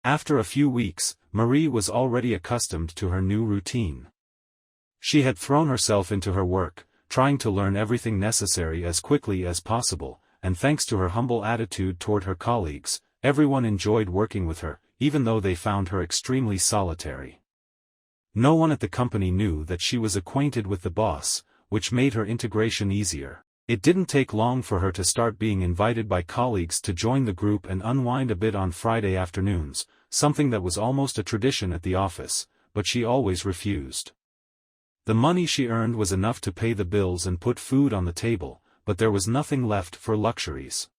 After a few weeks, Marie was already accustomed to her new routine. She had thrown herself into her work, trying to learn everything necessary as quickly as possible, and thanks to her humble attitude toward her colleagues, everyone enjoyed working with her, even though they found her extremely solitary. No one at the company knew that she was acquainted with the boss, which made her integration easier. It didn't take long for her to start being invited by colleagues to join the group and unwind a bit on Friday afternoons, something that was almost a tradition at the office, but she always refused. The money she earned was enough to pay the bills and put food on the table, but there was nothing left for luxuries.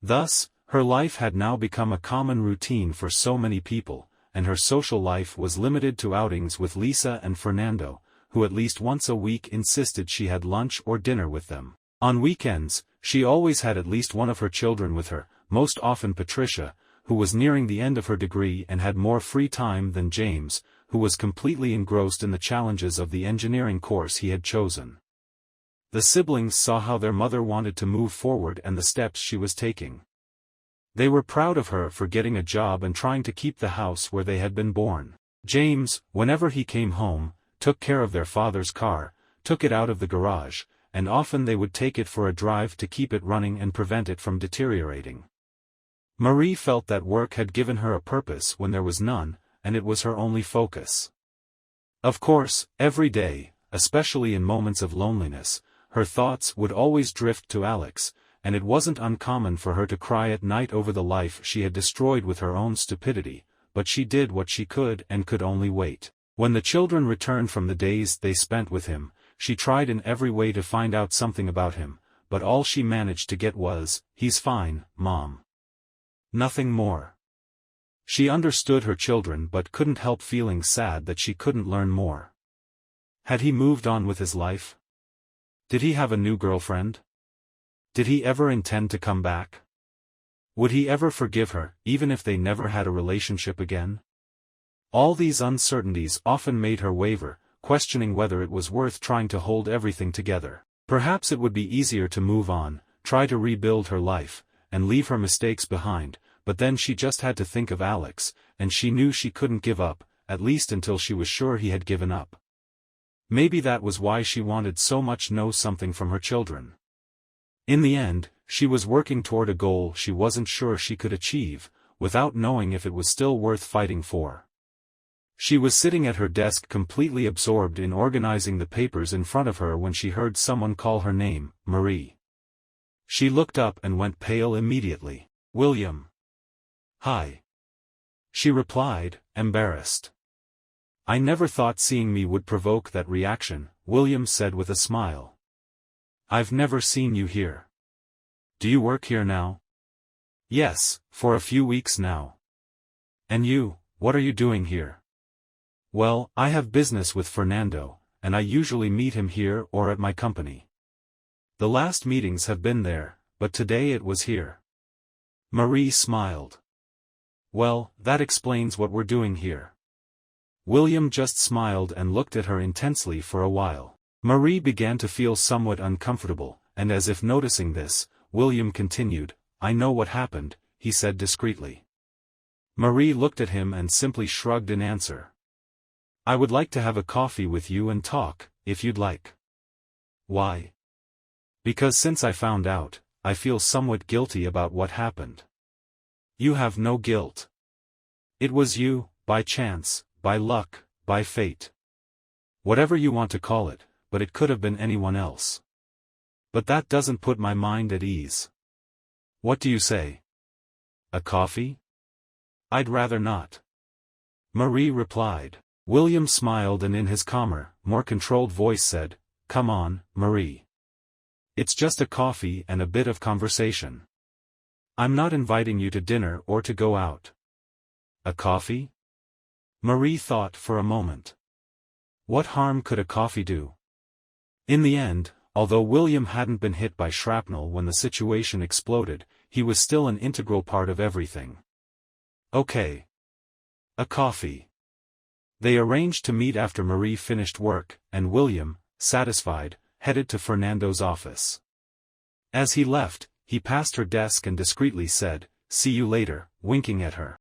Thus, her life had now become a common routine for so many people, and her social life was limited to outings with Lisa and Fernando, who at least once a week insisted she had lunch or dinner with them. On weekends, she always had at least one of her children with her, most often Patricia, who was nearing the end of her degree and had more free time than James, who was completely engrossed in the challenges of the engineering course he had chosen. The siblings saw how their mother wanted to move forward and the steps she was taking. They were proud of her for getting a job and trying to keep the house where they had been born. James, whenever he came home, took care of their father's car, took it out of the garage, and often they would take it for a drive to keep it running and prevent it from deteriorating. Marie felt that work had given her a purpose when there was none, and it was her only focus. Of course, every day, especially in moments of loneliness, her thoughts would always drift to Alex, and it wasn't uncommon for her to cry at night over the life she had destroyed with her own stupidity, but she did what she could and could only wait. When the children returned from the days they spent with him, she tried in every way to find out something about him, but all she managed to get was, "He's fine, Mom." Nothing more. She understood her children but couldn't help feeling sad that she couldn't learn more. Had he moved on with his life? Did he have a new girlfriend? Did he ever intend to come back? Would he ever forgive her, even if they never had a relationship again? All these uncertainties often made her waver, questioning whether it was worth trying to hold everything together. Perhaps it would be easier to move on, try to rebuild her life, and leave her mistakes behind, but then she just had to think of Alex, and she knew she couldn't give up, at least until she was sure he had given up. Maybe that was why she wanted so much to know something from her children. In the end, she was working toward a goal she wasn't sure she could achieve, without knowing if it was still worth fighting for. She was sitting at her desk completely absorbed in organizing the papers in front of her when she heard someone call her name, Marie. She looked up and went pale immediately. "William." "Hi." She replied, embarrassed. "I never thought seeing me would provoke that reaction," William said with a smile. "I've never seen you here. Do you work here now?" "Yes, for a few weeks now." "And you, what are you doing here?" "Well, I have business with Fernando, and I usually meet him here or at my company. The last meetings have been there, but today it was here." Marie smiled. "Well, that explains what we're doing here." William just smiled and looked at her intensely for a while. Marie began to feel somewhat uncomfortable, and as if noticing this, William continued, "I know what happened," he said discreetly. Marie looked at him and simply shrugged in answer. "I would like to have a coffee with you and talk, if you'd like." "Why?" "Because since I found out, I feel somewhat guilty about what happened." "You have no guilt. It was you, by chance, by luck, by fate. Whatever you want to call it, but it could have been anyone else. But that doesn't put my mind at ease." "What do you say? A coffee?" "I'd rather not," Marie replied. William smiled and in his calmer, more controlled voice said, "Come on, Marie. It's just a coffee and a bit of conversation. I'm not inviting you to dinner or to go out." "A coffee?" Marie thought for a moment. What harm could a coffee do? In the end, although William hadn't been hit by shrapnel when the situation exploded, he was still an integral part of everything. "Okay. A coffee." They arranged to meet after Marie finished work, and William, satisfied, headed to Fernando's office. As he left, he passed her desk and discreetly said, "See you later," winking at her.